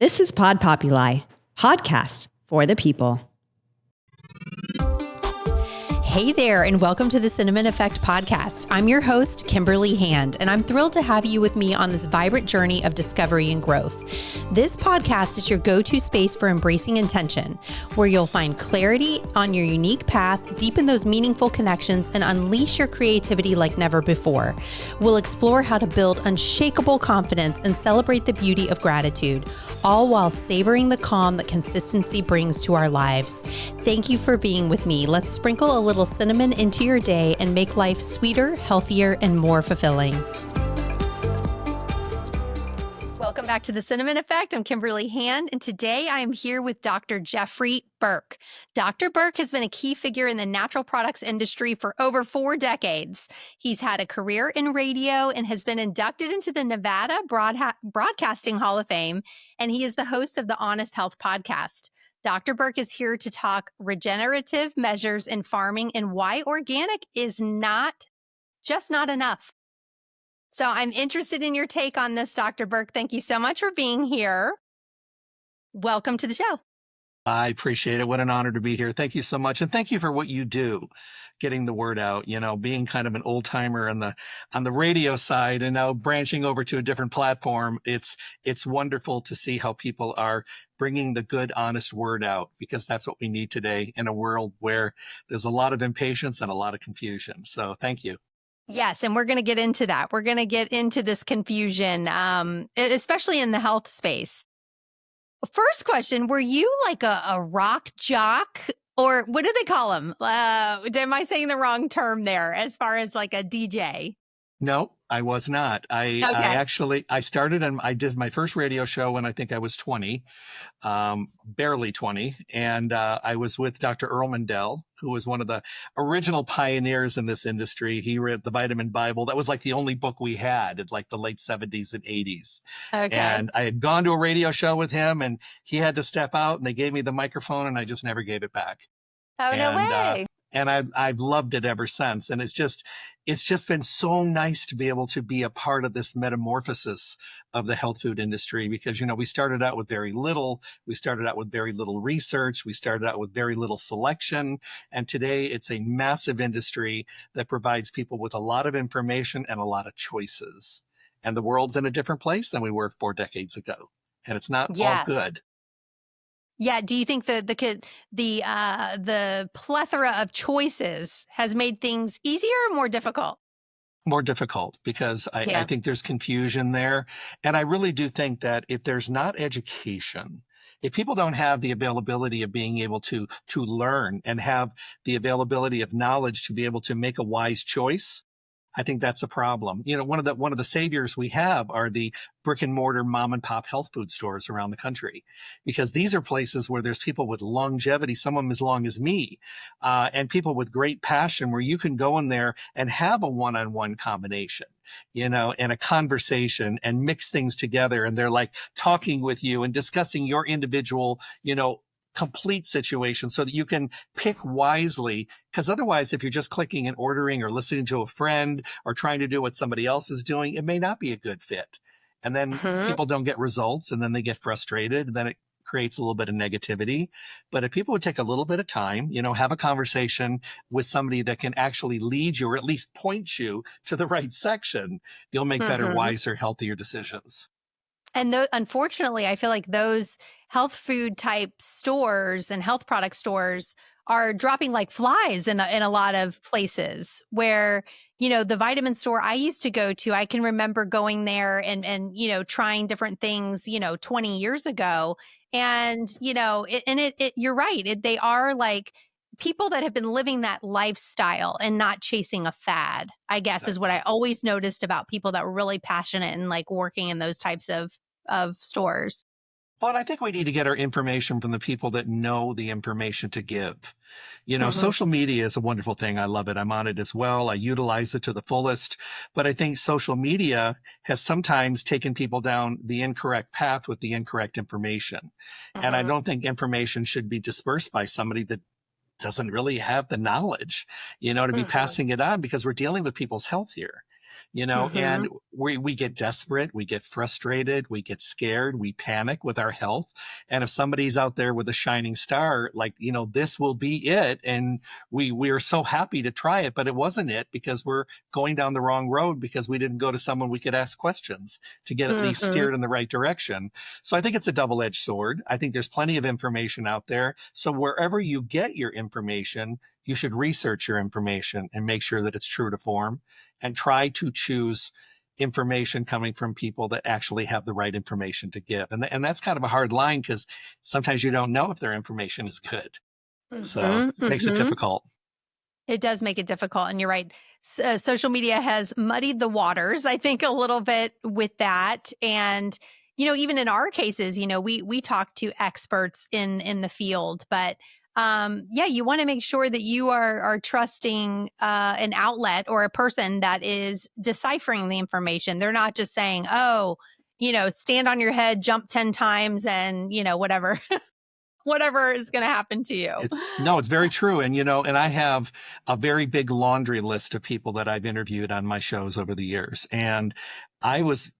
This is Pod Populi, podcast for the people. Hey there, and welcome to the Cinnamon Effect podcast. I'm your host, Kimberly Hand, and I'm thrilled to have you with me on this vibrant journey of discovery and growth. This podcast is your go-to space for embracing intention, where you'll find clarity on your unique path, deepen those meaningful connections, and unleash your creativity like never before. We'll explore how to build unshakable confidence and celebrate the beauty of gratitude, all while savoring the calm that consistency brings to our lives. Thank you for being with me. Let's sprinkle a little cinnamon into your day and make life sweeter, healthier, and more fulfilling. Welcome back to the Cinnamon Effect. I'm Kimberly Hand, and today I am here with Dr. Jeffrey Burke. Dr. Burke has been a key figure in the natural products industry for over 4 decades. He's had a career in radio and has been inducted into the Nevada Broadcasting Hall of Fame, and he is the host of the Honest Health podcast. Dr. Burke is here to talk regenerative measures in farming and why organic is not enough. So I'm interested in your take on this, Dr. Burke. Thank you so much for being here. Welcome to the show. I appreciate it. What an honor to be here. Thank you so much. And thank you for what you do, getting the word out, being kind of an old timer on the radio side and now branching over to a different platform. It's wonderful to see how people are bringing the good, honest word out, because that's what we need today in a world where there's a lot of impatience and a lot of confusion. So thank you. Yes, and we're going to get into that. We're going to get into this confusion, especially in the health space. First question, were you like a rock jock, or what do they call them? Am I saying the wrong term there as far as like a DJ? No, I was not. I started and I did my first radio show when I think I was 20, barely 20. And I was with Dr. Earl Mandel, who was one of the original pioneers in this industry. He read the Vitamin Bible. That was like the only book we had in like the late 70s and 80s. Okay. And I had gone to a radio show with him and he had to step out and they gave me the microphone and I just never gave it back. Oh, no way. And I've loved it ever since. And it's just been so nice to be able to be a part of this metamorphosis of the health food industry, because, we started out with very little. We started out with very little research. We started out with very little selection. And today it's a massive industry that provides people with a lot of information and a lot of choices. And the world's in a different place than we were 4 decades ago. And it's not all good. Yeah. Do you think the plethora of choices has made things easier or more difficult? More difficult, because I think there's confusion there. And I really do think that if there's not education, if people don't have the availability of being able to learn and have the availability of knowledge to be able to make a wise choice, I think that's a problem. One of the saviors we have are the brick and mortar mom and pop health food stores around the country, because these are places where there's people with longevity, some of them as long as me, and people with great passion, where you can go in there and have a one-on-one combination, and a conversation and mix things together. And they're like talking with you and discussing your individual, complete situation so that you can pick wisely. Because otherwise, if you're just clicking and ordering or listening to a friend or trying to do what somebody else is doing, it may not be a good fit. And then people don't get results, and then they get frustrated, and then it creates a little bit of negativity. But if people would take a little bit of time, have a conversation with somebody that can actually lead you or at least point you to the right section, you'll make better, wiser, healthier decisions. And unfortunately, I feel like those health food type stores and health product stores are dropping like flies in a lot of places where, the vitamin store I used to go to, I can remember going there and trying different things, 20 years ago. And, you're right. They are like people that have been living that lifestyle and not chasing a fad, I guess, is what I always noticed about people that were really passionate and like working in those types of stores. Well, and I think we need to get our information from the people that know the information to give. Social media is a wonderful thing. I love it. I'm on it as well. I utilize it to the fullest. But I think social media has sometimes taken people down the incorrect path with the incorrect information. And I don't think information should be dispersed by somebody that doesn't really have the knowledge, to be passing it on, because we're dealing with people's health here. and we get desperate, we get frustrated, we get scared, we panic with our health. And if somebody's out there with a shining star, like, this will be it. And we are so happy to try it, but it wasn't it because we're going down the wrong road because we didn't go to someone we could ask questions to get at least steered in the right direction. So I think it's a double-edged sword. I think there's plenty of information out there. So wherever you get your information, you should research your information and make sure that it's true to form and try to choose information coming from people that actually have the right information to give. And that's kind of a hard line because sometimes you don't know if their information is good. So it makes it difficult. It does make it difficult. And you're right. Social media has muddied the waters, I think, a little bit with that. And, even in our cases, we talk to experts in the field, but you want to make sure that you are trusting an outlet or a person that is deciphering the information. They're not just saying, stand on your head, jump 10 times and, whatever. Whatever is going to happen to you. It's very true. And, and I have a very big laundry list of people that I've interviewed on my shows over the years. And I was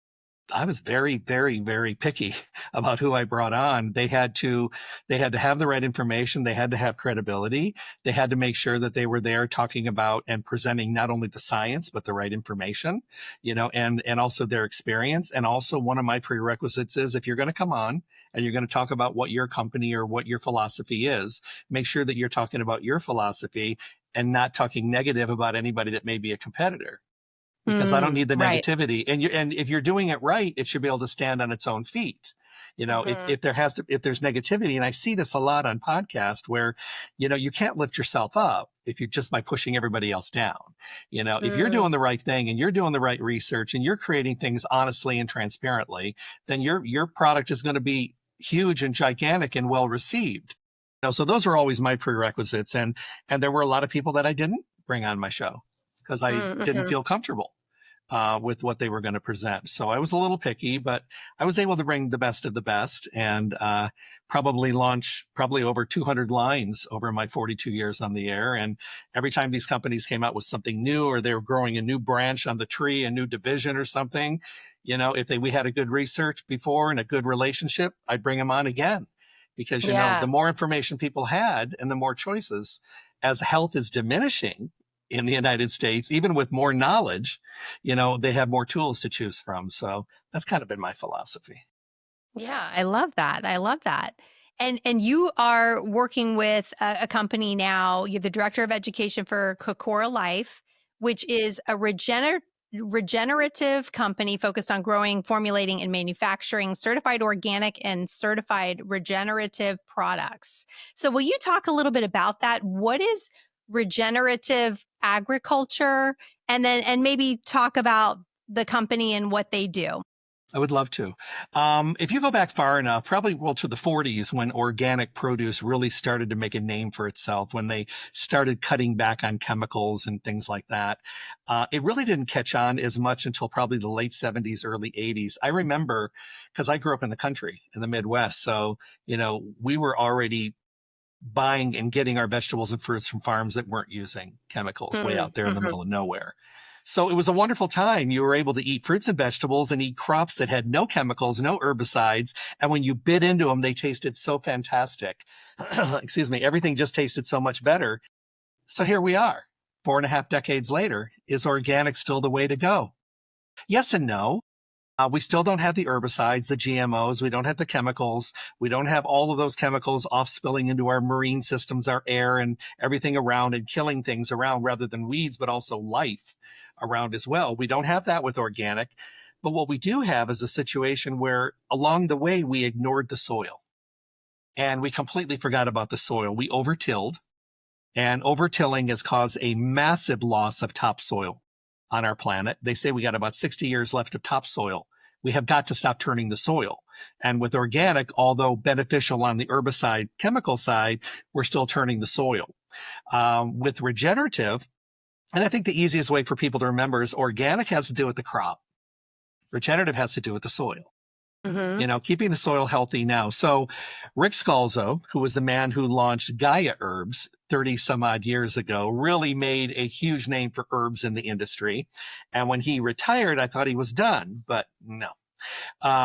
very, very, very picky about who I brought on. They had to have the right information. They had to have credibility. They had to make sure that they were there talking about and presenting not only the science, but the right information, and also their experience. And also one of my prerequisites is if you're going to come on and you're going to talk about what your company or what your philosophy is, make sure that you're talking about your philosophy and not talking negative about anybody that may be a competitor. Because I don't need the negativity. Right. And if you're doing it right, it should be able to stand on its own feet. If there's negativity, and I see this a lot on podcasts where, you can't lift yourself up if you're just by pushing everybody else down. If you're doing the right thing and you're doing the right research and you're creating things honestly and transparently, then your product is going to be huge and gigantic and well received. So those are always my prerequisites. And there were a lot of people that I didn't bring on my show because I didn't feel comfortable with what they were going to present. So I was a little picky, but I was able to bring the best of the best and probably launch over 200 lines over my 42 years on the air. And every time these companies came out with something new or they were growing a new branch on the tree, a new division or something, if we had a good research before and a good relationship, I'd bring them on again. Because, the more information people had and the more choices, as health is diminishing in the United States, even with more knowledge, they have more tools to choose from. So that's kind of been my philosophy. Yeah, I love that. And you are working with a company now. You're the director of education for Kokora Life, which is a regenerative company focused on growing, formulating, and manufacturing certified organic and certified regenerative products. So will you talk a little bit about that? What is regenerative agriculture? And maybe talk about the company and what they do. I would love to. If you go back far enough, probably to the 40s when organic produce really started to make a name for itself, when they started cutting back on chemicals and things like that, it really didn't catch on as much until probably the late 70s, early 80s. I remember because I grew up in the country in the Midwest. So, we were already buying and getting our vegetables and fruits from farms that weren't using chemicals way out there in the middle of nowhere. So it was a wonderful time. You were able to eat fruits and vegetables and eat crops that had no chemicals, no herbicides. And when you bit into them, they tasted so fantastic. Excuse me. Everything just tasted so much better. So here we are 4.5 decades later. Is organic still the way to go? Yes and no. We still don't have the herbicides, the GMOs. We don't have the chemicals. We don't have all of those chemicals off spilling into our marine systems, our air and everything around and killing things around rather than weeds, but also life around as well. We don't have that with organic. But what we do have is a situation where along the way, we ignored the soil and we completely forgot about the soil. We overtilled, and overtilling has caused a massive loss of topsoil on our planet. They say we got about 60 years left of topsoil. We have got to stop turning the soil. And with organic, although beneficial on the herbicide chemical side, we're still turning the soil. With regenerative, and I think the easiest way for people to remember is organic has to do with the crop. Regenerative has to do with the soil. Keeping the soil healthy now. So Rick Scalzo, who was the man who launched Gaia Herbs 30 some odd years ago, really made a huge name for herbs in the industry. And when he retired, I thought he was done, but no.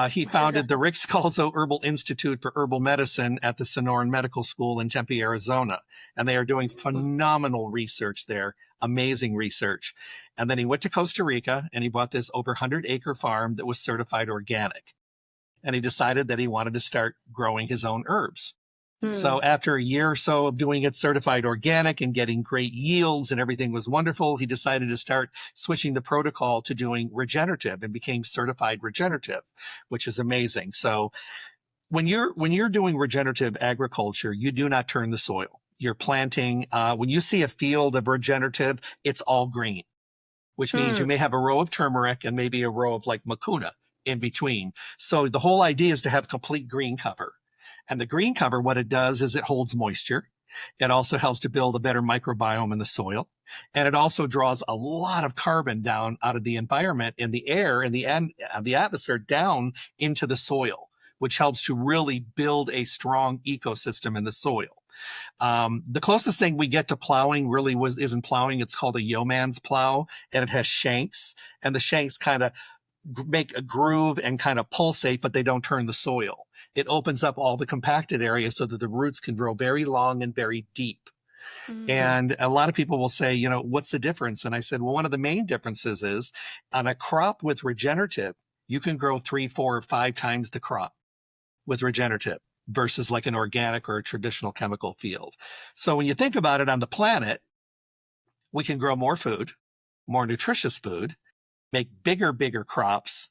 He founded the Rick Scalzo Herbal Institute for Herbal Medicine at the Sonoran Medical School in Tempe, Arizona. And they are doing phenomenal research there, amazing research. And then he went to Costa Rica and he bought this over 100-acre farm that was certified organic. And he decided that he wanted to start growing his own herbs. So after a year or so of doing it certified organic and getting great yields and everything was wonderful, he decided to start switching the protocol to doing regenerative and became certified regenerative, which is amazing. So when you're doing regenerative agriculture, you do not turn the soil. You're planting, when you see a field of regenerative, it's all green, which means you may have a row of turmeric and maybe a row of like mucuna in between. So the whole idea is to have complete green cover. And the green cover, what it does is it holds moisture. It also helps to build a better microbiome in the soil. And it also draws a lot of carbon down out of the environment in the air and the atmosphere down into the soil, which helps to really build a strong ecosystem in the soil. The closest thing we get to plowing really isn't plowing. It's called a yeoman's plow, and it has shanks, and the shanks kind of make a groove and kind of pulsate, but they don't turn the soil. It opens up all the compacted areas so that the roots can grow very long and very deep. And a lot of people will say, you know, what's the difference? And I said, well, one of the main differences is on a crop with regenerative, you can grow 3, 4, or 5 times the crop with regenerative versus like an organic or a traditional chemical field. So when you think about it on the planet, we can grow more food, more nutritious food, make bigger crops,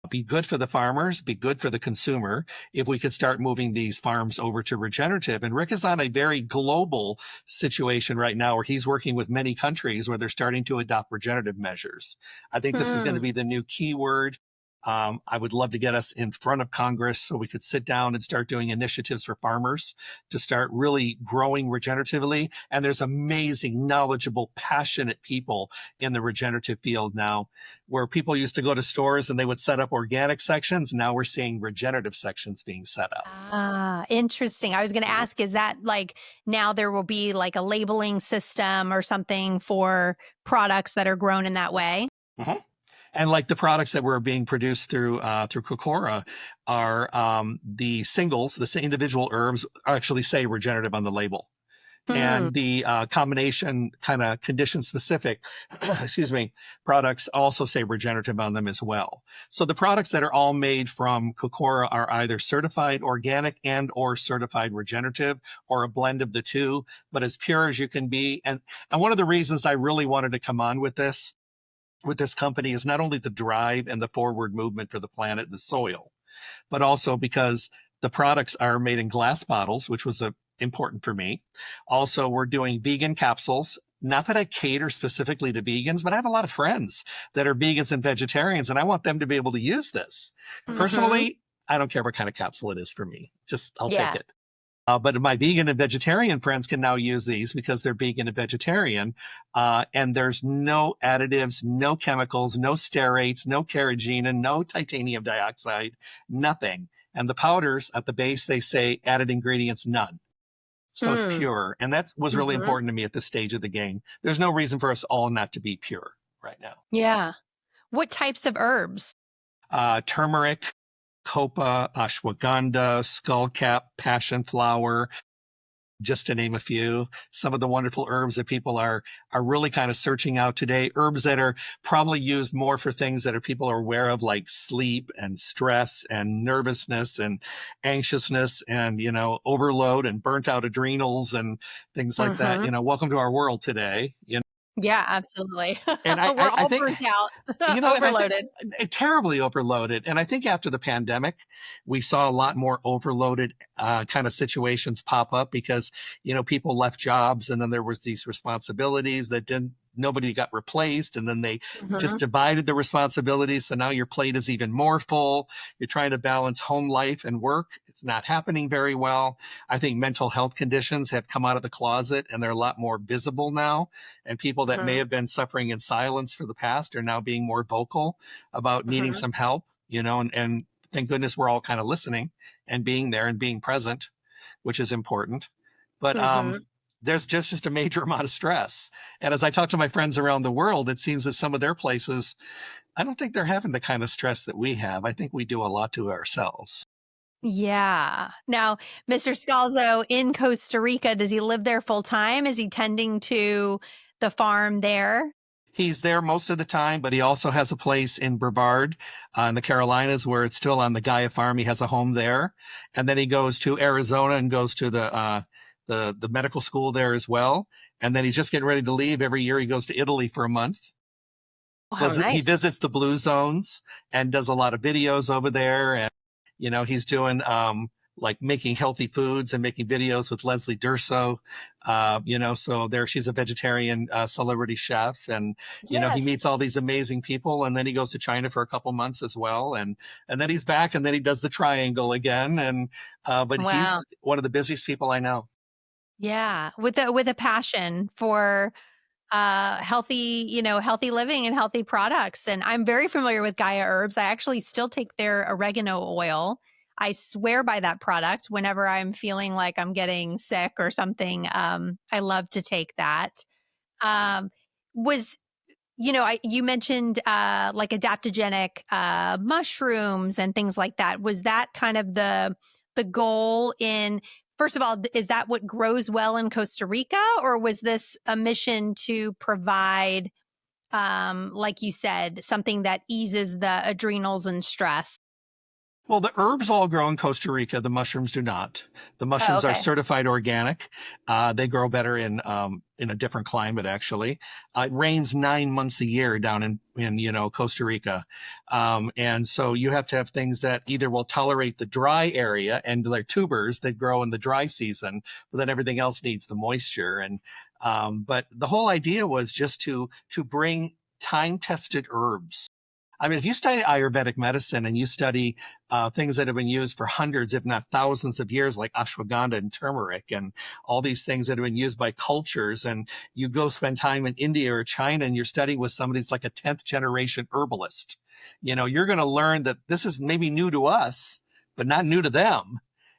be good for the farmers, be good for the consumer if we could start moving these farms over to regenerative. And Rick is on a very global situation right now where he's working with many countries where they're starting to adopt regenerative measures. I think this is going to be the new keyword. I would love to get us in front of Congress so we could sit down and start doing initiatives for farmers to start really growing regeneratively. And there's amazing, knowledgeable, passionate people in the regenerative field now, where people used to go to stores and they would set up organic sections. Now we're seeing regenerative sections being set up. Ah, interesting. I was going to ask, is that like now there will be like a labeling system or something for products that are grown in that way? And like the products that were being produced through Kokora are the singles, the individual herbs actually say regenerative on the label. And the combination kind of condition specific, products also say regenerative on them as well. So the products that are all made from Kokora are either certified organic and or certified regenerative or a blend of the two, but as pure as you can be. And one of the reasons I really wanted to come on with this company is not only the drive and the forward movement for the planet and the soil, but also because the products are made in glass bottles, which was important for me. Also, we're doing vegan capsules. Not that I cater specifically to vegans, but I have a lot of friends that are vegans and vegetarians, and I want them to be able to use this. Personally, I don't care what kind of capsule it is for me. I'll take it. But my vegan and vegetarian friends can now use these because they're vegan and vegetarian. And there's no additives, no chemicals, no stearates, no carrageenan, no titanium dioxide, nothing. And the powders at the base, they say added ingredients, none. So it's pure. And that was really important to me at this stage of the game. There's no reason for us all not to be pure right now. Yeah. What types of herbs? Turmeric, copa, ashwagandha, skullcap, passion flower, just to name a few. Some of the wonderful herbs that people are really kind of searching out today. Herbs that are probably used more for things that people are aware of, like sleep and stress and nervousness and anxiousness and, overload and burnt out adrenals and things like that. Welcome to our world today. Yeah, absolutely. And we're all burnt out, overloaded. Terribly overloaded. And I think after the pandemic, we saw a lot more overloaded kind of situations pop up because, people left jobs and then there was these responsibilities that nobody got replaced. And then they just divided the responsibilities. So now your plate is even more full. You're trying to balance home life and work. It's not happening very well. I think mental health conditions have come out of the closet and they're a lot more visible now. And people that may have been suffering in silence for the past are now being more vocal about needing some help, and thank goodness we're all kind of listening and being there and being present, which is important. But there's just a major amount of stress. And as I talk to my friends around the world, it seems that some of their places, I don't think they're having the kind of stress that we have. I think we do a lot to ourselves. Yeah. Now, Mr. Scalzo in Costa Rica, does he live there full time? Is he tending to the farm there? He's there most of the time, but he also has a place in Brevard in the Carolinas where it's still on the Gaia farm. He has a home there. And then he goes to Arizona and goes to the medical school there as well. And then he's just getting ready to leave. Every year he goes to Italy for a month. Oh, nice. He visits the blue zones and does a lot of videos over there. And, he's doing, like making healthy foods and making videos with Leslie Durso. So there she's a vegetarian, celebrity chef. And, he meets all these amazing people. And then he goes to China for a couple months as well. And then he's back and then he does the triangle again. And, but He's one of the busiest people I know. Yeah. With a passion for healthy living and healthy products. And I'm very familiar with Gaia Herbs. I actually still take their oregano oil. I swear by that product whenever I'm feeling like I'm getting sick or something. I love to take that. You mentioned like adaptogenic mushrooms and things like that. Was that kind of the goal in? First of all, is that what grows well in Costa Rica, or was this a mission to provide, like you said, something that eases the adrenals and stress? Well, the herbs all grow in Costa Rica. The mushrooms do not. The mushrooms are certified organic. They grow better in a different climate, actually. It rains 9 months a year down in Costa Rica. And so you have to have things that either will tolerate the dry area and they're tubers that grow in the dry season, but then everything else needs the moisture. And, but the whole idea was just to bring time-tested herbs. I mean, if you study Ayurvedic medicine and you study things that have been used for hundreds, if not thousands of years, like ashwagandha and turmeric and all these things that have been used by cultures, and you go spend time in India or China and you're studying with somebody who's like a 10th generation herbalist, you're going to learn that this is maybe new to us, but not new to them.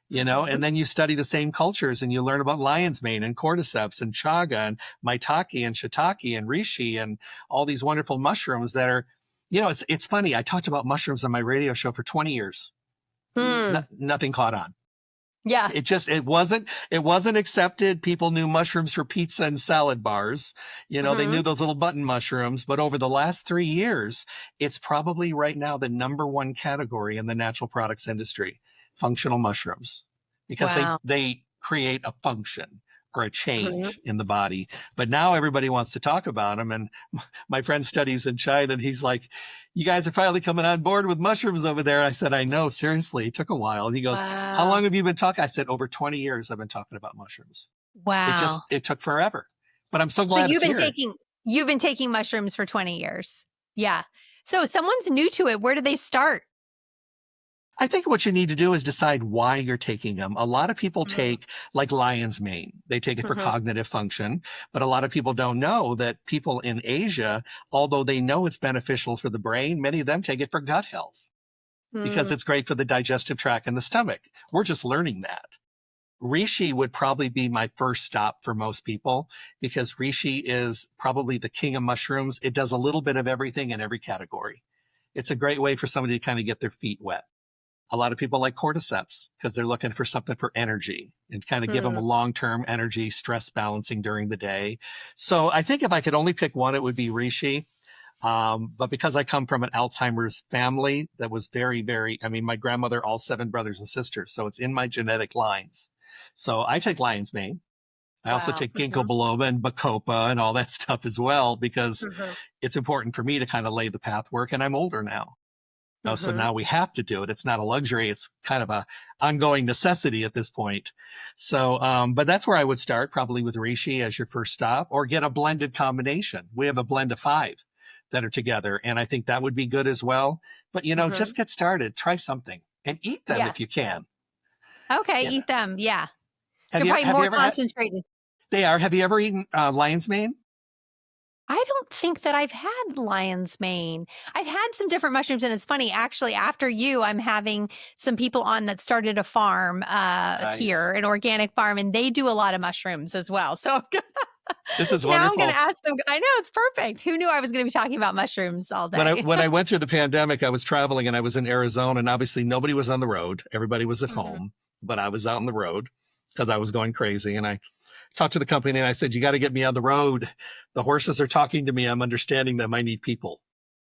And then you study the same cultures and you learn about lion's mane and cordyceps and chaga and maitake and shiitake and reishi and all these wonderful mushrooms that are, it's funny. I talked about mushrooms on my radio show for 20 years. Nothing caught on. Yeah. It wasn't accepted. People knew mushrooms for pizza and salad bars. They knew those little button mushrooms, but over the last 3 years, it's probably right now the number one category in the natural products industry, functional mushrooms, because they create a function or a change in the body. But now everybody wants to talk about them. And my friend studies in China and he's like, you guys are finally coming on board with mushrooms over there. I said, I know, seriously. It took a while. And he goes, how long have you been talking? I said, over 20 years I've been talking about mushrooms. Wow. It took forever, but I'm so glad you've been taking mushrooms for 20 years. Yeah. So if someone's new to it, where do they start? I think what you need to do is decide why you're taking them. A lot of people take like lion's mane. They take it for cognitive function, but a lot of people don't know that people in Asia, although they know it's beneficial for the brain, many of them take it for gut health because it's great for the digestive tract and the stomach. We're just learning that. Reishi would probably be my first stop for most people because reishi is probably the king of mushrooms. It does a little bit of everything in every category. It's a great way for somebody to kind of get their feet wet. A lot of people like cordyceps because they're looking for something for energy and kind of give them a long-term energy, stress balancing during the day. So I think if I could only pick one, it would be reishi. But because I come from an Alzheimer's family that was very, my grandmother, all 7 brothers and sisters. So it's in my genetic lines. So I take lion's mane. I also take ginkgo biloba and bacopa and all that stuff as well, because it's important for me to kind of lay the pathwork, and I'm older now. So now we have to do it. It's not a luxury. It's kind of a ongoing necessity at this point. So, but that's where I would start, probably with reishi as your first stop, or get a blended combination. We have a blend of 5 that are together, and I think that would be good as well. But, just get started, try something, and eat them if you can. Okay, eat them. Yeah. They're probably more concentrated. They are. Have you ever eaten lion's mane? I don't think that I've had lion's mane. I've had some different mushrooms, and it's funny, actually, after you, I'm having some people on that started a farm here, Nice. an organic farm, and they do a lot of mushrooms as well. So This is now I'm going to wonderful. ask them. I know, it's perfect. Who knew I was going to be talking about mushrooms all When I day? when I went through the pandemic, I was traveling and I was in Arizona, and obviously nobody was on the road. Everybody was at Mhm. home, but I was out on the road because I was going crazy. And I talked to the company and I said, "You got to get me on the road. The horses are talking to me. I'm understanding them. I need people."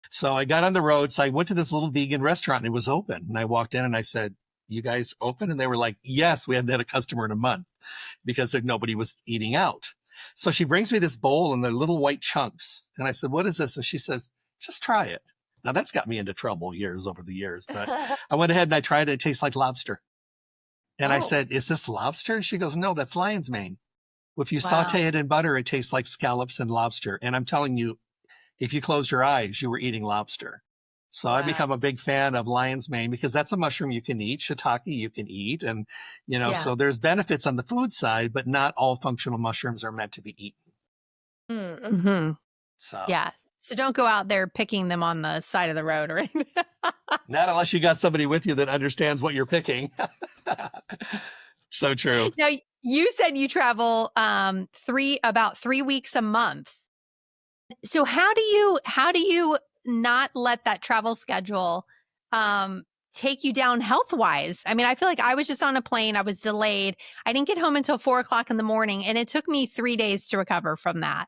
So I got on the road. So I went to this little vegan restaurant and it was open. And I walked in and I said, "You guys open?" And they were like, "Yes, we hadn't had a customer in a month because nobody was eating out." So she brings me this bowl and they're little white chunks. And I said, "What is this?" And she says, "Just try it." Now that's got me into trouble over the years, but I went ahead and I tried it. It tastes like lobster. And I Oh, said, "Is this lobster?" And she goes, "No, that's lion's mane. If you wow. saute it in butter, it tastes like scallops and lobster." And I'm telling you, if you closed your eyes, you were eating lobster. So I Wow. become a big fan of lion's mane because that's a mushroom you can eat. Shiitake you can eat. And, Yeah. so there's benefits on the food side, but not all functional mushrooms are meant to be eaten. Mm-hmm. So Yeah. So don't go out there picking them on the side of the road or anything. not unless you got somebody with you that understands what you're picking. So true. Now, you said you travel about 3 weeks a month. So how do you not let that travel schedule take you down health wise? I mean, I feel like I was just on a plane. I was delayed. I didn't get home until 4 o'clock in the morning, and it took me 3 days to recover from that.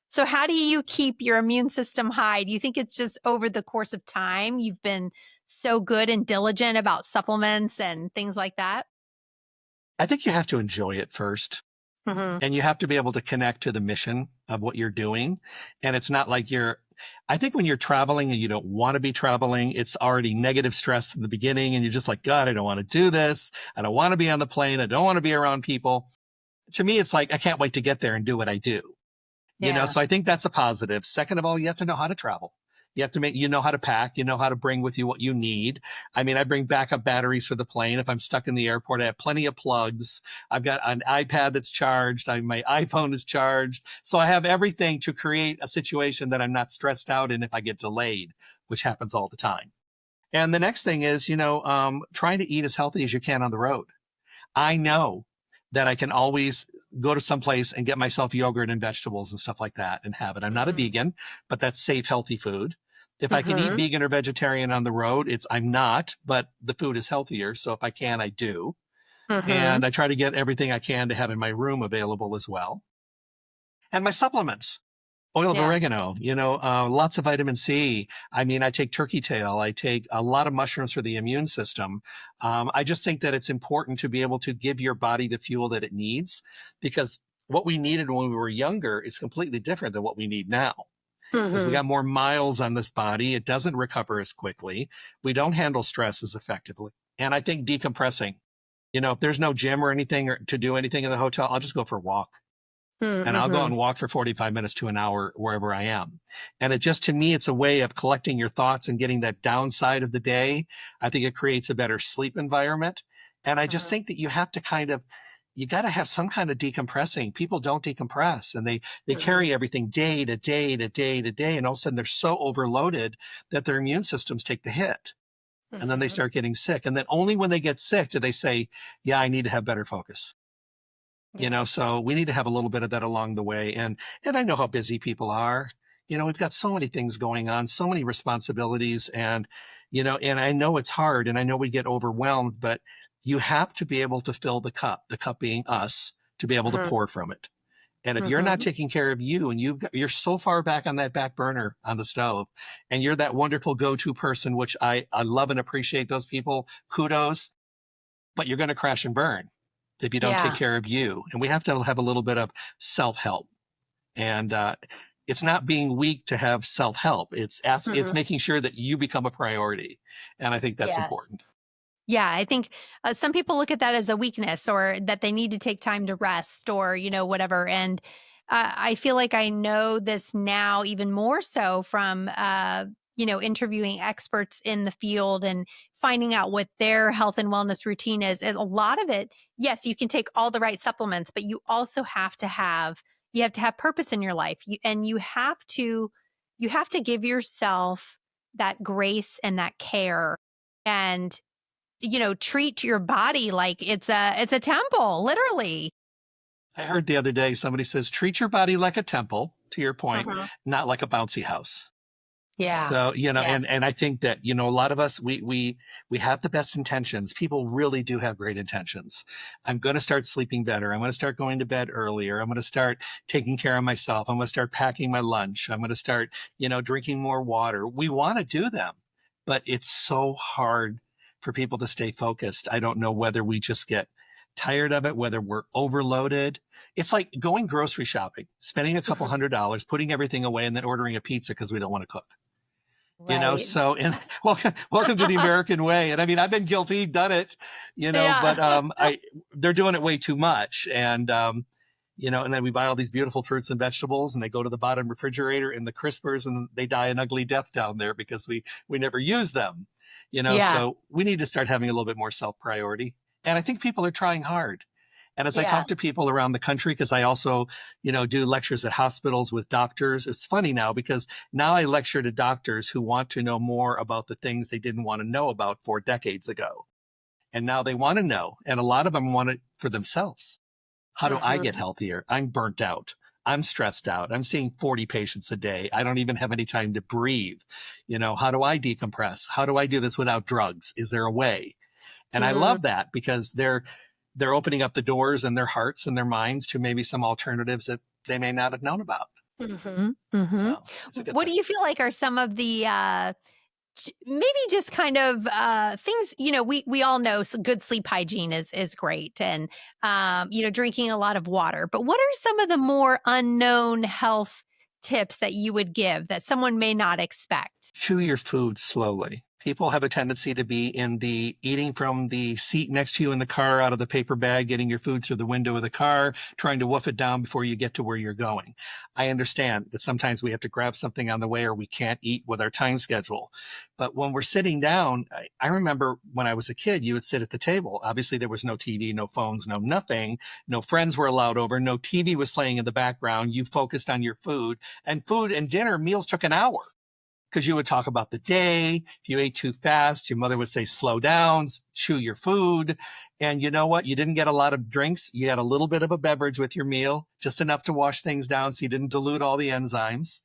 So how do you keep your immune system high? Do you think it's just over the course of time you've been so good and diligent about supplements and things like that? I think you have to enjoy it first. Hmm. And you have to be able to connect to the mission of what you're doing. And it's not like I think when you're traveling and you don't want to be traveling, it's already negative stress from the beginning. And you're just like, God, I don't want to do this. I don't want to be on the plane. I don't want to be around people. To me, it's like, I can't wait to get there and do what I do. Yeah. So I think that's a positive. Second of all, you have to know how to travel. You have to know how to pack, you know how to bring with you what you need. I mean, I bring backup batteries for the plane. If I'm stuck in the airport, I have plenty of plugs. I've got an iPad that's charged. My iPhone is charged. So I have everything to create a situation that I'm not stressed out in if I get delayed, which happens all the time. And the next thing is, trying to eat as healthy as you can on the road. I know that I can always go to some place and get myself yogurt and vegetables and stuff like that and have it. I'm not a Hmm. vegan, but that's safe, healthy food. If I can eat Hmm. vegan or vegetarian on the road, I'm not, but the food is healthier. So if I can, I do. Hmm. And I try to get everything I can to have in my room available as well. And my supplements. Oil of Yeah. oregano, lots of vitamin C. I mean, I take turkey tail. I take a lot of mushrooms for the immune system. I just think that it's important to be able to give your body the fuel that it needs because what we needed when we were younger is completely different than what we need now because we Hmm. got more miles on this body. It doesn't recover as quickly. We don't handle stress as effectively. And I think decompressing, if there's no gym or anything or to do anything in the hotel, I'll just go for a walk. And I'll go out Hmm. and walk for 45 minutes to an hour wherever I am. And to me, it's a way of collecting your thoughts and getting that downside of the day. I think it creates a better sleep environment. And I just Hmm. think that you have to you got to have some kind of decompressing. People don't decompress and they Hmm. carry everything day to day to day to day. And all of a sudden they're so overloaded that their immune systems take the hit and then they Hmm. start getting sick. And then only when they get sick do they say, yeah, I need to have better focus. Yeah. So we need to have a little bit of that along the way. And I know how busy people are. We've got so many things going on, so many responsibilities and I know it's hard and I know we get overwhelmed, but you have to be able to fill the cup being us, to be able to Hmm. pour from it. And if you're not Hmm. taking care of you and you're so far back on that back burner on the stove and you're that wonderful go-to person, which I love and appreciate those people, kudos, but you're going to crash and burn if you don't take Yeah. care of you. And we have to have a little bit of self-help. And it's not being weak to have self-help. It's Hmm. making sure that you become a priority. And I think that's Yes. important. Yeah, I think some people look at that as a weakness or that they need to take time to rest or, whatever. And I feel like I know this now even more so from, interviewing experts in the field and finding out what their health and wellness routine is. And a lot of it, yes, you can take all the right supplements, but you also have to have You have to have purpose in your life. And you have to give yourself that grace and that care and, treat your body like it's a temple, literally. I heard the other day, somebody says, treat your body like a temple, to your point, Uh-huh. not like a bouncy house. Yeah. So, Yeah. and I think that, a lot of us, we have the best intentions. People really do have great intentions. I'm going to start sleeping better. I'm going to start going to bed earlier. I'm going to start taking care of myself. I'm going to start packing my lunch. I'm going to start, drinking more water. We want to do them, but it's so hard for people to stay focused. I don't know whether we just get tired of it, whether we're overloaded. It's like going grocery shopping, spending a couple $100, putting everything away, and then ordering a pizza because we don't want to cook. Right. So welcome to the American way. And I mean, I've been guilty, done it, but they're doing it way too much. And and then we buy all these beautiful fruits and vegetables, and they go to the bottom refrigerator in the crispers, and they die an ugly death down there because we never use them. So we need to start having a little bit more self-priority. And I think people are trying hard. And as I talk to people around the country, because I also, do lectures at hospitals with doctors, it's funny now because now I lecture to doctors who want to know more about the things they didn't want to know about 4 decades ago. And now they want to know. And a lot of them want it for themselves. How do I get healthier? I'm burnt out. I'm stressed out. I'm seeing 40 patients a day. I don't even have any time to breathe. How do I decompress? How do I do this without drugs? Is there a way? And I love that because they're opening up the doors and their hearts and their minds to maybe some alternatives that they may not have known about. So it's a good What thing. do you feel like are some of the maybe just kind of things, we all know good sleep hygiene is great and, drinking a lot of water. But what are some of the more unknown health tips that you would give that someone may not expect? Chew your food slowly. People have a tendency to be eating from the seat next to you in the car out of the paper bag, getting your food through the window of the car, trying to wolf it down before you get to where you're going. I understand that sometimes we have to grab something on the way or we can't eat with our time schedule. But when we're sitting down, I remember when I was a kid, you would sit at the table. Obviously, there was no TV, no phones, no nothing. No friends were allowed over. No TV was playing in the background. You focused on your food and dinner meals took an hour. Because you would talk about the day. If you ate too fast, your mother would say, slow down, chew your food. And you know what? You didn't get a lot of drinks. You had a little bit of a beverage with your meal, just enough to wash things down so you didn't dilute all the enzymes.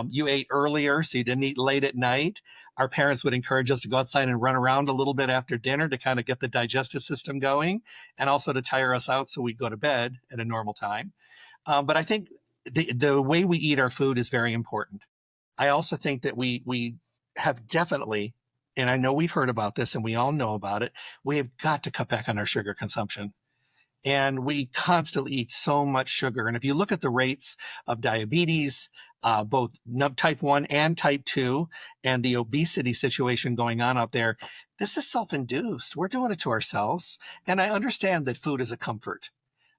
You ate earlier, so you didn't eat late at night. Our parents would encourage us to go outside and run around a little bit after dinner to kind of get the digestive system going and also to tire us out so we'd go to bed at a normal time. But I think the way we eat our food is very important. I also think that we have definitely, and I know we've heard about this and we all know about it, we have got to cut back on our sugar consumption. And we constantly eat so much sugar. And if you look at the rates of diabetes, both type 1 and type 2, and the obesity situation going on out there, this is self-induced. We're doing it to ourselves. And I understand that food is a comfort.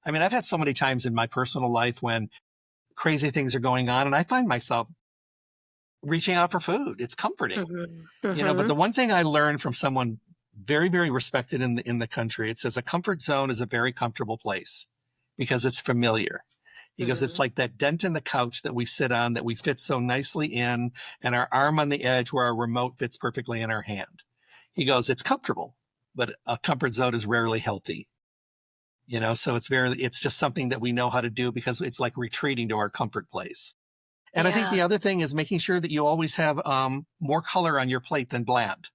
I mean, I've had so many times in my personal life when crazy things are going on, and I find myself reaching out for food. It's comforting, but the one thing I learned from someone very, very respected in the country, it says a comfort zone is a very comfortable place because it's familiar. He goes, it's like that dent in the couch that we sit on that we fit so nicely in and our arm on the edge where our remote fits perfectly in our hand. He goes, it's comfortable, but a comfort zone is rarely healthy. So it's just something that we know how to do because it's like retreating to our comfort place. And I think the other thing is making sure that you always have more color on your plate than bland.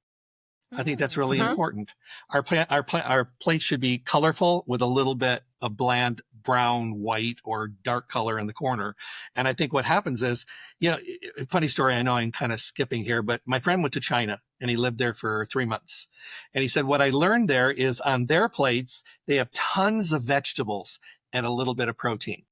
I think that's really important. Our plate should be colorful with a little bit of bland brown, white, or dark color in the corner. And I think what happens is, funny story, I know I'm kind of skipping here, but my friend went to China and he lived there for 3 months. And he said, what I learned there is on their plates, they have tons of vegetables and a little bit of protein.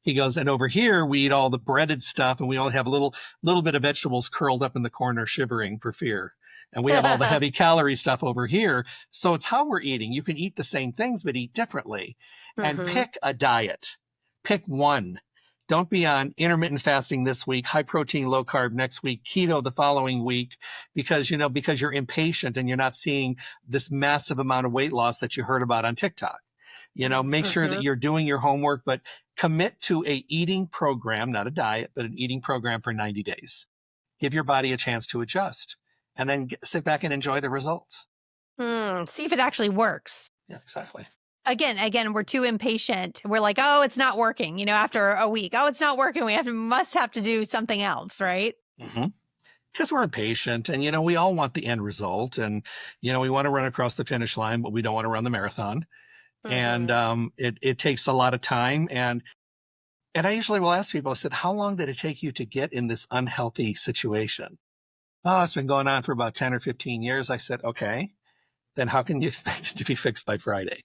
He goes, and over here, we eat all the breaded stuff and we only have a little bit of vegetables curled up in the corner shivering for fear. And we have all the heavy calorie stuff over here. So it's how we're eating. You can eat the same things, but eat differently. And pick a diet. Pick one. Don't be on intermittent fasting this week, high protein, low carb next week, keto the following week, because you're impatient and you're not seeing this massive amount of weight loss that you heard about on TikTok. Make sure that you're doing your homework, but Commit to a eating program, not a diet, but an eating program for 90 days. Give your body a chance to adjust and then sit back and enjoy the results. See if it actually works. Yeah, exactly. Again, we're too impatient. We're like, oh, it's not working, after a week. Oh, it's not working. We must have to do something else, right? Mm-hmm. Because we're impatient and, we all want the end result and, we want to run across the finish line, but we don't want to run the marathon. Mm-hmm. And it takes a lot of time. And I usually will ask people, I said, how long did it take you to get in this unhealthy situation? Oh, it's been going on for about 10 or 15 years. I said, okay, then how can you expect it to be fixed by Friday?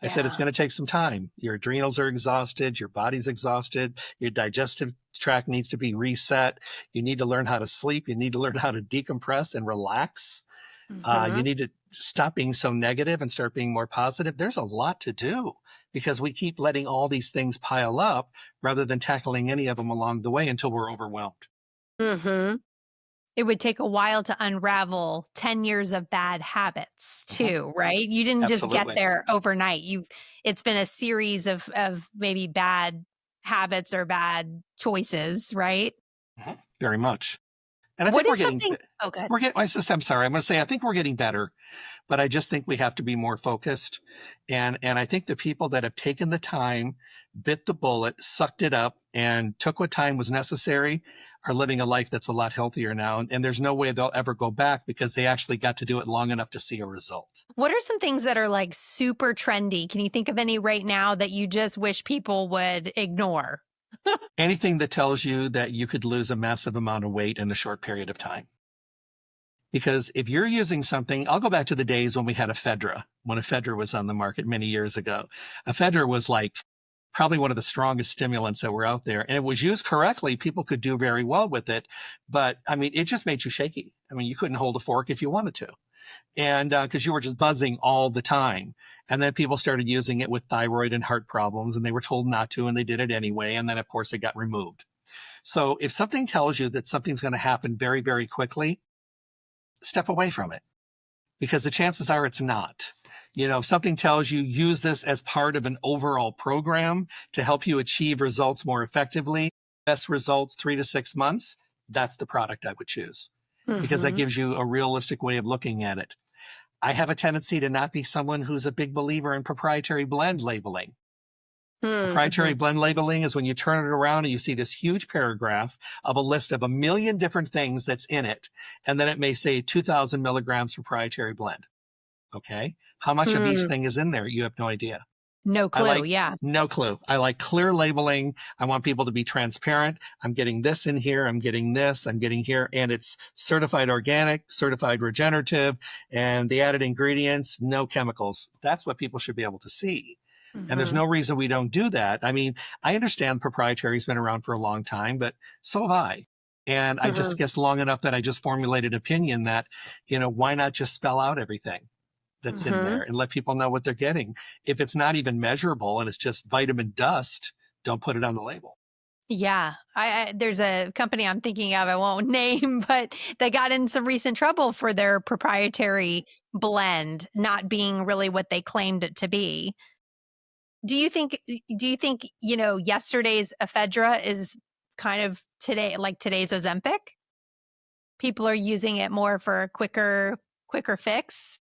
I said, it's going to take some time. Your adrenals are exhausted. Your body's exhausted. Your digestive tract needs to be reset. You need to learn how to sleep. You need to learn how to decompress and relax. You need to stop being so negative and start being more positive. There's a lot to do because we keep letting all these things pile up rather than tackling any of them along the way until we're overwhelmed. Mm-hmm. It would take a while to unravel 10 years of bad habits too, right? You didn't just get there overnight. It's been a series of maybe bad habits or bad choices, right? Very much. And I think we're getting, I'm sorry, I'm going to say, I think we're getting better, but I just think we have to be more focused. And I think the people that have taken the time, bit the bullet, sucked it up, and took what time was necessary are living a life that's a lot healthier now. And there's no way they'll ever go back because they actually got to do it long enough to see a result. What are some things that are like super trendy? Can you think of any right now that you just wish people would ignore? Anything that tells you that you could lose a massive amount of weight in a short period of time. Because if you're using something, I'll go back to the days when we had ephedra, when ephedra was on the market many years ago. Ephedra was like probably one of the strongest stimulants that were out there. And it was used correctly. People could do very well with it. But I mean, it just made you shaky. I mean, you couldn't hold a fork if you wanted to. And because you were just buzzing all the time. And then people started using it with thyroid and heart problems, and they were told not to, and they did it anyway. And then, of course, it got removed. So if something tells you that something's going to happen very, very quickly, step away from it, because the chances are it's not. If something tells you use this as part of an overall program to help you achieve results more effectively, best results 3 to 6 months, that's the product I would choose. Because that gives you a realistic way of looking at it. I have a tendency to not be someone who's a big believer in proprietary blend labeling. Proprietary blend labeling is when you turn it around and you see this huge paragraph of a list of 1 million different things that's in it. And then it may say 2,000 milligrams proprietary blend. Okay. How much of each thing is in there? You have no idea. No clue. No clue. I like clear labeling. I want people to be transparent. I'm getting this in here. I'm getting this. I'm getting here. And it's certified organic, certified regenerative, and the added ingredients, no chemicals. That's what people should be able to see. And there's no reason we don't do that. I mean, I understand proprietary has been around for a long time, but so have I. And I just guess long enough that I just formulated opinion that, why not just spell out everything that's in there and let people know what they're getting. If it's not even measurable and it's just vitamin dust, don't put it on the label. Yeah. There's a company I'm thinking of, I won't name, but they got in some recent trouble for their proprietary blend not being really what they claimed it to be. Do you think, yesterday's ephedra is kind of today's Ozempic? People are using it more for a quicker fix?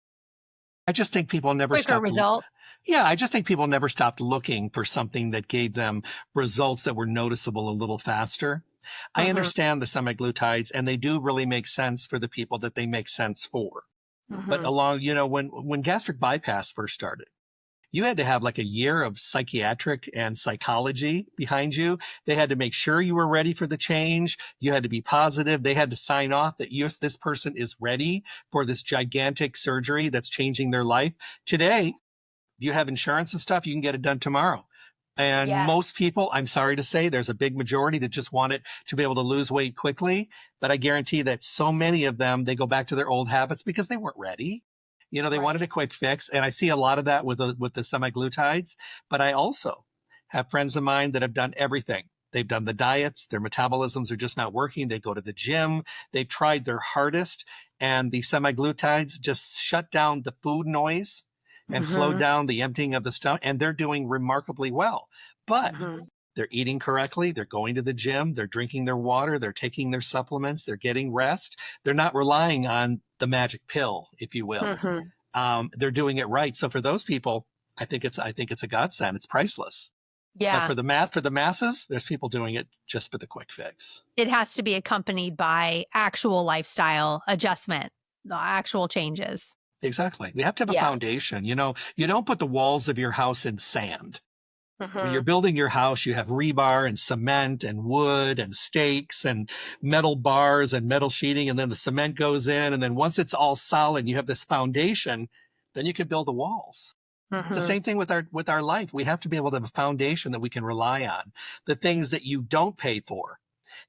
I just think people never quicker result. Yeah, I just think people never stopped looking for something that gave them results that were noticeable a little faster. I understand the semaglutides, and they do really make sense for the people that they make sense for. But along, when gastric bypass first started, you had to have like a year of psychiatric and psychology behind you. They had to make sure you were ready for the change. You had to be positive. They had to sign off that yes, this person is ready for this gigantic surgery that's changing their life. Today, you have insurance and stuff, you can get it done tomorrow. And most people, I'm sorry to say, there's a big majority that just want it to be able to lose weight quickly. But I guarantee that so many of them, they go back to their old habits because they weren't ready. They wanted a quick fix. And I see a lot of that with the semaglutides. But I also have friends of mine that have done everything. They've done the diets. Their metabolisms are just not working. They go to the gym. They've tried their hardest. And the semaglutides just shut down the food noise and slowed down the emptying of the stomach, and they're doing remarkably well. But they're eating correctly. They're going to the gym. They're drinking their water. They're taking their supplements. They're getting rest. They're not relying on the magic pill, if you will. They're doing it right. So for those people, I think it's a godsend. It's priceless. Yeah. But for the masses, there's people doing it just for the quick fix. It has to be accompanied by actual lifestyle adjustment, the actual changes. Exactly. We have to have a foundation. You know, you don't put the walls of your house in sand. When you're building your house, you have rebar and cement and wood and stakes and metal bars and metal sheeting. And then the cement goes in. And then once it's all solid, you have this foundation, then you can build the walls. It's the same thing with our life. We have to be able to have a foundation that we can rely on. The things that you don't pay for,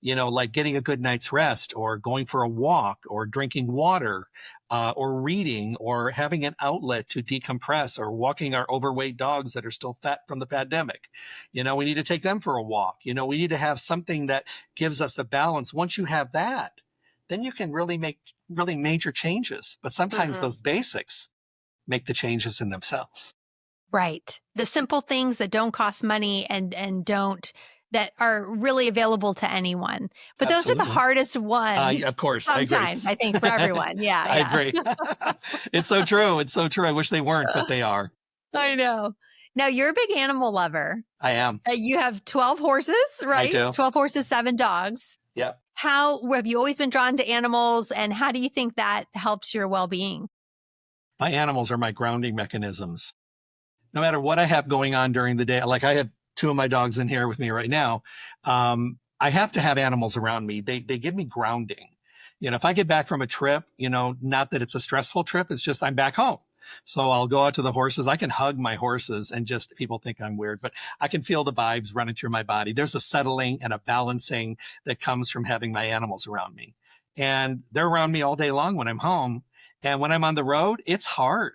you know, like getting a good night's rest or going for a walk or drinking water, or reading or having an outlet to decompress or walking our overweight dogs that are still fat from the pandemic. You know, we need to take them for a walk. You know, we need to have something that gives us a balance. Once you have that, then you can really make really major changes. But sometimes those basics make the changes in themselves. Right. The simple things that don't cost money and that are really available to anyone. But those are the hardest ones. Of course. Sometimes, I think, for everyone. Yeah. I agree. It's so true. It's so true. I wish they weren't, but they are. I know. Now, you're a big animal lover. I am. You have 12 horses, right? I do. 12 horses, 7 dogs. Yep. How have you always been drawn to animals, and how do you think that helps your well-being? My animals are my grounding mechanisms. No matter what I have going on during the day, like I have 2 of my dogs in here with me right now. I have to have animals around me. They give me grounding. You know, if I get back from a trip, you know, not that it's a stressful trip, it's just I'm back home. So I'll go out to the horses. I can hug my horses and just people think I'm weird, but I can feel the vibes running through my body. There's a settling and a balancing that comes from having my animals around me. And they're around me all day long when I'm home. And when I'm on the road, it's hard.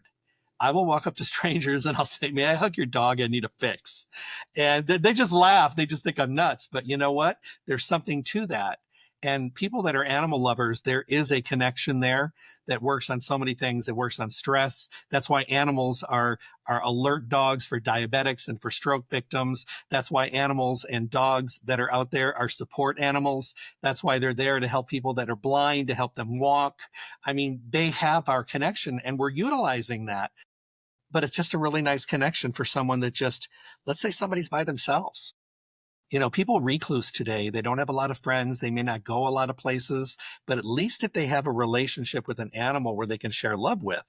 I will walk up to strangers and I'll say, may I hug your dog? I need a fix. And they just laugh. They just think I'm nuts. But you know what? There's something to that. And people that are animal lovers, there is a connection there that works on so many things. It works on stress. That's why animals are alert dogs for diabetics and for stroke victims. That's why animals and dogs that are out there are support animals. That's why they're there to help people that are blind, to help them walk. I mean, they have our connection and we're utilizing that. But it's just a really nice connection for someone that just, let's say somebody's by themselves. You know, people recluse today. They don't have a lot of friends. They may not go a lot of places, but at least if they have a relationship with an animal where they can share love with,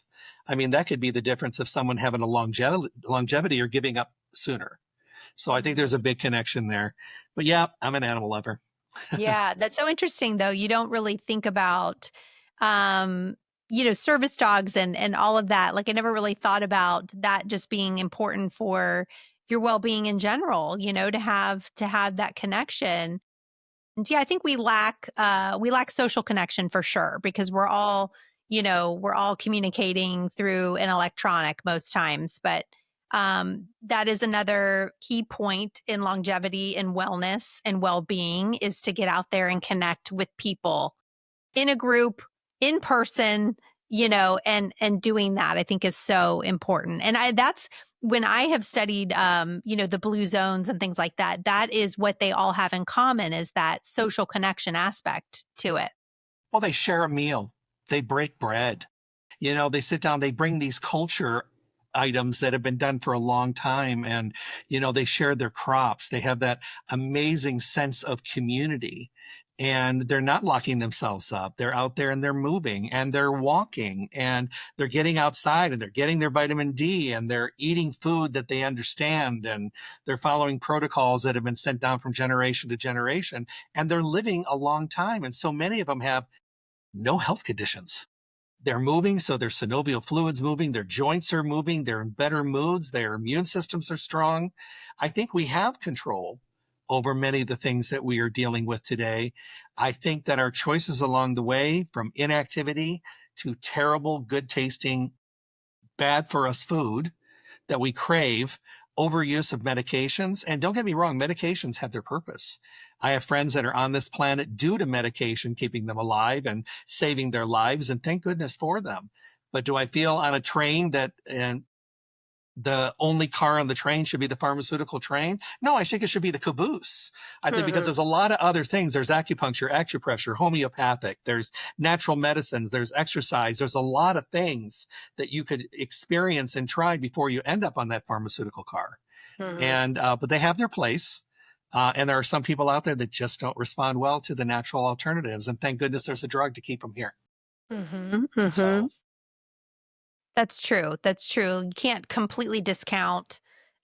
I mean, that could be the difference of someone having a longevity or giving up sooner. So I think there's a big connection there. But yeah, I'm an animal lover. Yeah, that's so interesting, though. You don't really think about, you know, service dogs and all of that. Like I never really thought about that just being important for your well-being in general, you know, to have that connection. And yeah, I think we lack social connection for sure, because we're all communicating through an electronic most times. But that is another key point in longevity and wellness and well-being, is to get out there and connect with people in a group, in person, you know, and doing that I think is so important. And that's when I have studied, you know, the blue zones and things like that, that is what they all have in common, is that social connection aspect to it. Well, they share a meal. They break bread. You know, they sit down, they bring these culture items that have been done for a long time. And, you know, they share their crops. They have that amazing sense of community. And they're not locking themselves up. They're out there and they're moving and they're walking and they're getting outside and they're getting their vitamin D and they're eating food that they understand and they're following protocols that have been sent down from generation to generation, and they're living a long time. And so many of them have no health conditions. They're moving, so their synovial fluid's moving, their joints are moving, they're in better moods, their immune systems are strong. I think we have control over many of the things that we are dealing with today. I think that our choices along the way, from inactivity to terrible, good tasting, bad for us food that we crave, overuse of medications. And don't get me wrong, medications have their purpose. I have friends that are on this planet due to medication, keeping them alive and saving their lives. And thank goodness for them. But do I feel on a train that, and the only car on the train should be the pharmaceutical train. No, I think it should be the caboose. I think because there's a lot of other things. There's acupuncture, acupressure, homeopathic, there's natural medicines, there's exercise. There's a lot of things that you could experience and try before you end up on that pharmaceutical car. And, but they have their place. And there are some people out there that just don't respond well to the natural alternatives. And thank goodness there's a drug to keep them here. So, That's true. That's true. You can't completely discount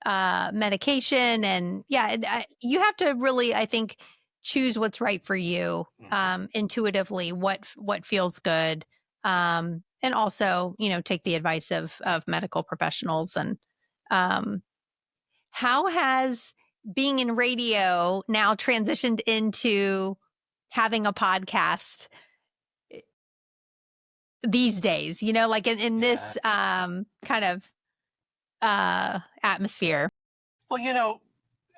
medication, and you have to really, I think, choose what's right for you intuitively, what feels good, and also, take the advice of medical professionals. And how has being in radio now transitioned into having a podcast these days, like in this kind of atmosphere? Well,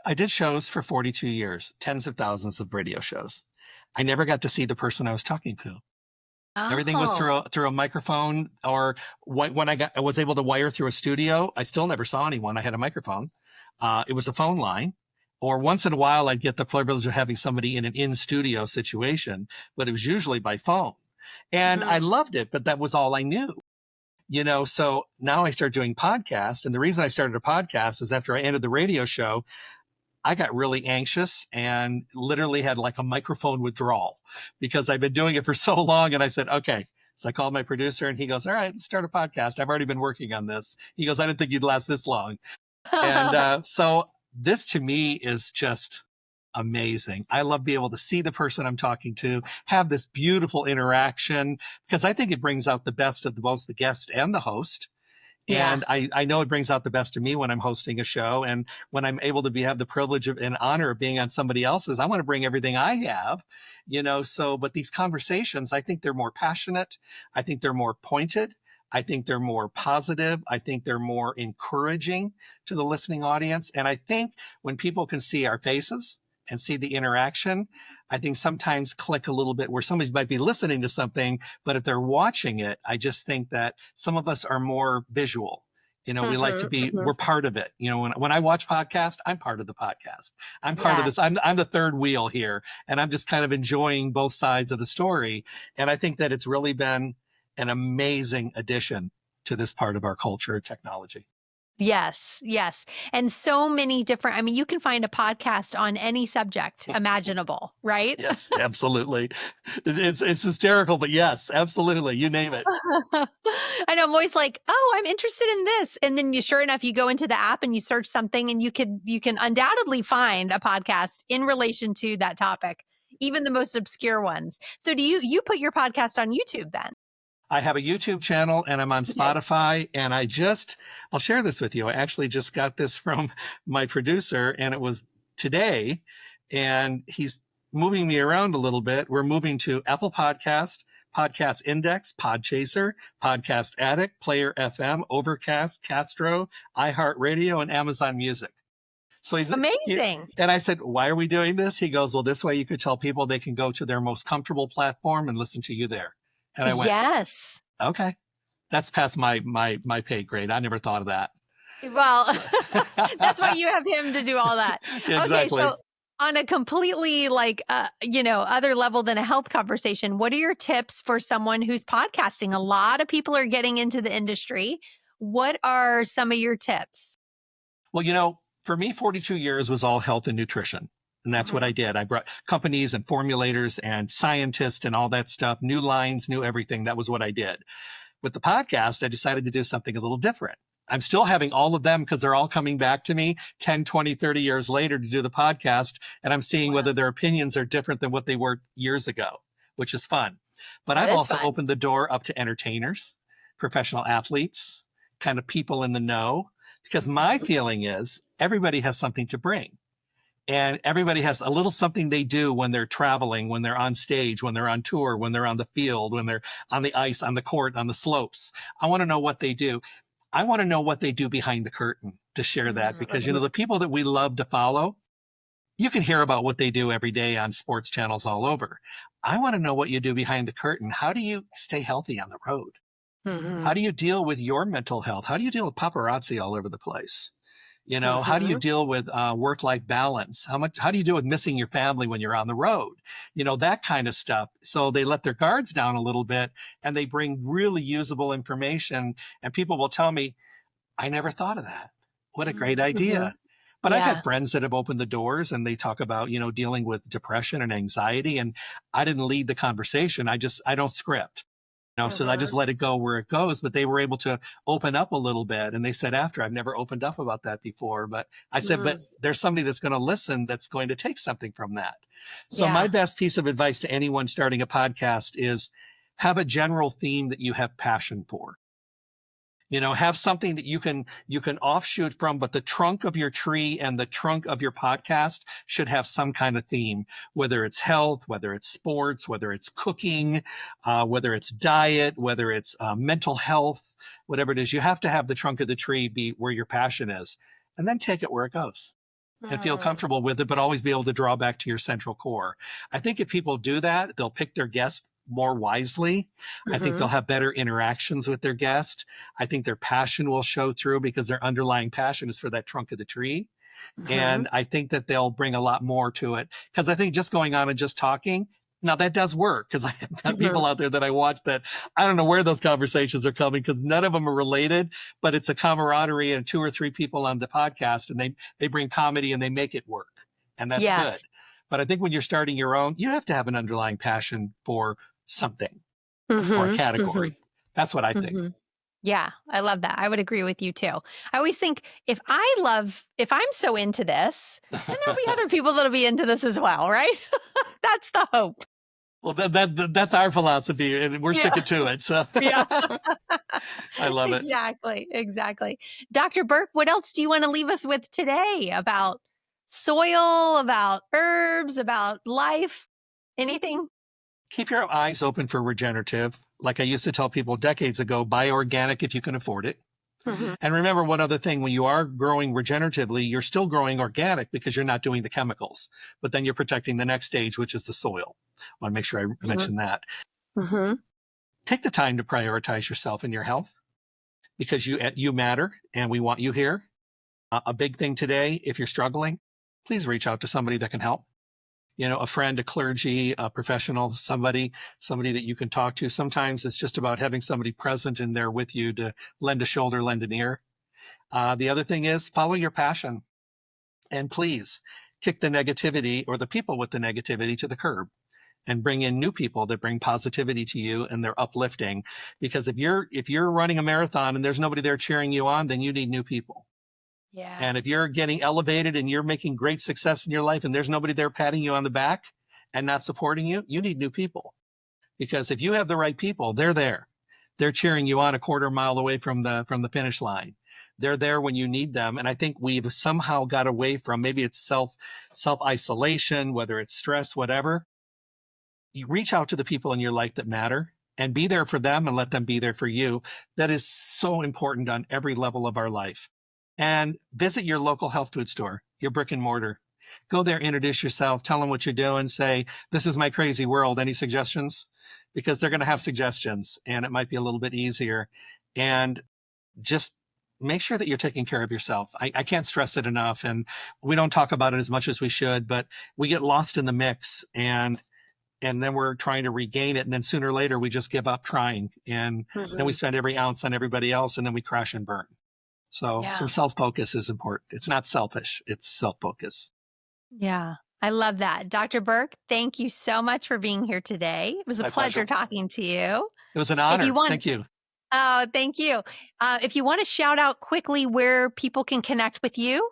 I did shows for 42 years, tens of thousands of radio shows. I never got to see the person I was talking to. Everything was through a microphone, or when I was able to wire through a studio, I still never saw anyone. I had a microphone. It was a phone line. Or once in a while, I'd get the privilege of having somebody in an in-studio situation, but it was usually by phone. And I loved it, but that was all I knew. So now I started doing podcasts. And the reason I started a podcast is after I ended the radio show, I got really anxious and literally had like a microphone withdrawal because I've been doing it for so long. And I said, okay. So I called my producer and he goes, all right, let's start a podcast. I've already been working on this. He goes, I didn't think you'd last this long. And so this to me is just amazing. I love being able to see the person I'm talking to, have this beautiful interaction, because I think it brings out the best of both the guest and the host. Yeah. And I know it brings out the best of me when I'm hosting a show. And when I'm able to have the privilege of and honor of being on somebody else's, I want to bring everything I have, but these conversations, I think they're more passionate. I think they're more pointed. I think they're more positive. I think they're more encouraging to the listening audience. And I think when people can see our faces and see the interaction, I think sometimes click a little bit where somebody might be listening to something, but if they're watching it, I just think that some of us are more visual. We like to be, we're part of it. When I watch podcasts, I'm part of the podcast. I'm part of this. I'm the third wheel here, and I'm just kind of enjoying both sides of the story. And I think that it's really been an amazing addition to this part of our culture, technology. Yes. And so many different, you can find a podcast on any subject imaginable, right? Yes, absolutely. It's hysterical, but yes, absolutely. You name it. I know. I'm always like, oh, I'm interested in this. And then sure enough, you go into the app and you search something and you can undoubtedly find a podcast in relation to that topic, even the most obscure ones. So do you put your podcast on YouTube then? I have a YouTube channel and I'm on Spotify, and I'll share this with you. I actually just got this from my producer, and it was today, and he's moving me around a little bit. We're moving to Apple Podcast, Podcast Index, Podchaser, Podcast Addict, Player FM, Overcast, Castro, iHeartRadio, and Amazon Music. So he's amazing. And I said, why are we doing this? He goes, well, this way you could tell people they can go to their most comfortable platform and listen to you there. And I went, yes. Okay. That's past my pay grade. I never thought of that. Well, that's why you have him to do all that. Exactly. Okay. So on a completely other level than a health conversation, what are your tips for someone who's podcasting? A lot of people are getting into the industry. What are some of your tips? Well, for me, 42 years was all health and nutrition. And that's what I did. I brought companies and formulators and scientists and all that stuff, new lines, new everything. That was what I did. With the podcast, I decided to do something a little different. I'm still having all of them because they're all coming back to me 10, 20, 30 years later to do the podcast. And I'm seeing whether their opinions are different than what they were years ago, which is fun. But I've also opened the door up to entertainers, professional athletes, kind of people in the know, because my feeling is everybody has something to bring. And everybody has a little something they do when they're traveling, when they're on stage, when they're on tour, when they're on the field, when they're on the ice, on the court, on the slopes. I want to know what they do. I want to know what they do behind the curtain to share that, because, the people that we love to follow, you can hear about what they do every day on sports channels all over. I want to know what you do behind the curtain. How do you stay healthy on the road? How do you deal with your mental health? How do you deal with paparazzi all over the place? How do you deal with work-life balance? How do you deal with missing your family when you're on the road? That kind of stuff. So they let their guards down a little bit and they bring really usable information. And people will tell me, I never thought of that. What a great idea. But I've had friends that have opened the doors and they talk about, dealing with depression and anxiety. And I didn't lead the conversation. I don't script. So I just let it go where it goes, but they were able to open up a little bit. And they said after, I've never opened up about that before, but I said, but there's somebody that's going to listen, that's going to take something from that. So my best piece of advice to anyone starting a podcast is have a general theme that you have passion for. Have something that you can offshoot from, but the trunk of your tree and the trunk of your podcast should have some kind of theme, whether it's health, whether it's sports, whether it's cooking, whether it's diet, whether it's mental health, whatever it is. You have to have the trunk of the tree be where your passion is, and then take it where it goes and feel comfortable with it, but always be able to draw back to your central core. I think if people do that, they'll pick their guests more wisely. I think they'll have better interactions with their guest. I think their passion will show through because their underlying passion is for that trunk of the tree. And I think that they'll bring a lot more to it. Because I think just going on and just talking, now that does work, because I have got people out there that I watch that I don't know where those conversations are coming, because none of them are related, but it's a camaraderie and 2 or 3 people on the podcast, and they bring comedy and they make it work. And that's good. But I think when you're starting your own, you have to have an underlying passion for something or a category. That's what I think. Yeah, I love that. I would agree with you too. I always think if I'm so into this, then there'll be other people that'll be into this as well, right? That's the hope. Well, that's our philosophy, and we're sticking to it. So I love it. Exactly. Dr. Burke, what else do you want to leave us with today about soil, about herbs, about life? Anything? Keep your eyes open for regenerative. Like I used to tell people decades ago, buy organic if you can afford it. And remember one other thing, when you are growing regeneratively, you're still growing organic because you're not doing the chemicals, but then you're protecting the next stage, which is the soil. I want to make sure I mention that. Take the time to prioritize yourself and your health, because you matter and we want you here. A big thing today, if you're struggling, please reach out to somebody that can help. A friend, a clergy, a professional, somebody that you can talk to. Sometimes it's just about having somebody present in there with you to lend a shoulder, lend an ear. The other thing is follow your passion, and please kick the negativity or the people with the negativity to the curb and bring in new people that bring positivity to you and they're uplifting. Because if you're running a marathon and there's nobody there cheering you on, then you need new people. Yeah. And if you're getting elevated and you're making great success in your life and there's nobody there patting you on the back and not supporting you, you need new people. Because if you have the right people, they're there. They're cheering you on a quarter mile away from the finish line. They're there when you need them. And I think we've somehow got away from, maybe it's self-isolation, whether it's stress, whatever. You reach out to the people in your life that matter and be there for them and let them be there for you. That is so important on every level of our life. And visit your local health food store, your brick and mortar. Go there, introduce yourself, tell them what you're doing, say, this is my crazy world. Any suggestions? Because they're going to have suggestions and it might be a little bit easier. And just make sure that you're taking care of yourself. I can't stress it enough. And we don't talk about it as much as we should, but we get lost in the mix and then we're trying to regain it. And then sooner or later, we just give up trying. And then we spend every ounce on everybody else and then we crash and burn. So some self-focus is important. It's not selfish. It's self-focus. Yeah. I love that. Dr. Burke, thank you so much for being here today. It was a pleasure talking to you. It was an honor. Thank you. Oh, thank you. If you want to shout out quickly where people can connect with you,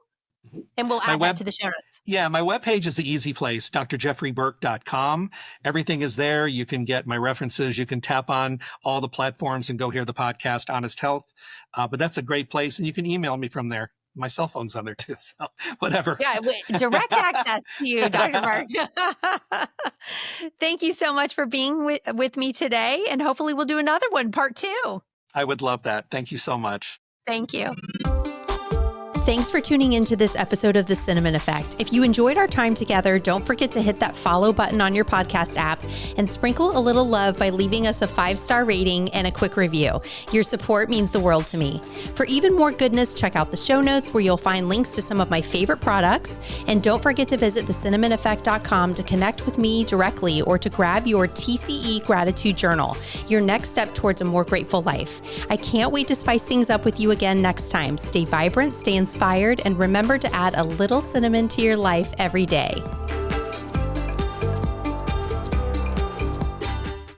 and we'll add that to the show notes. Yeah, my webpage is the easy place, drjeffreyburke.com. Everything is there. You can get my references. You can tap on all the platforms and go hear the podcast, Honest Health. But that's a great place. And you can email me from there. My cell phone's on there too, so whatever. Yeah, direct access to you, Dr. Burke. Thank you so much for being with me today. And hopefully we'll do another one, part 2. I would love that. Thank you so much. Thank you. Thanks for tuning into this episode of The Cinnamon Effect. If you enjoyed our time together, don't forget to hit that follow button on your podcast app and sprinkle a little love by leaving us a 5-star rating and a quick review. Your support means the world to me. For even more goodness, check out the show notes where you'll find links to some of my favorite products. And don't forget to visit thecinnamoneffect.com to connect with me directly or to grab your TCE gratitude journal, your next step towards a more grateful life. I can't wait to spice things up with you again next time. Stay vibrant, stay inspired, and remember to add a little cinnamon to your life every day.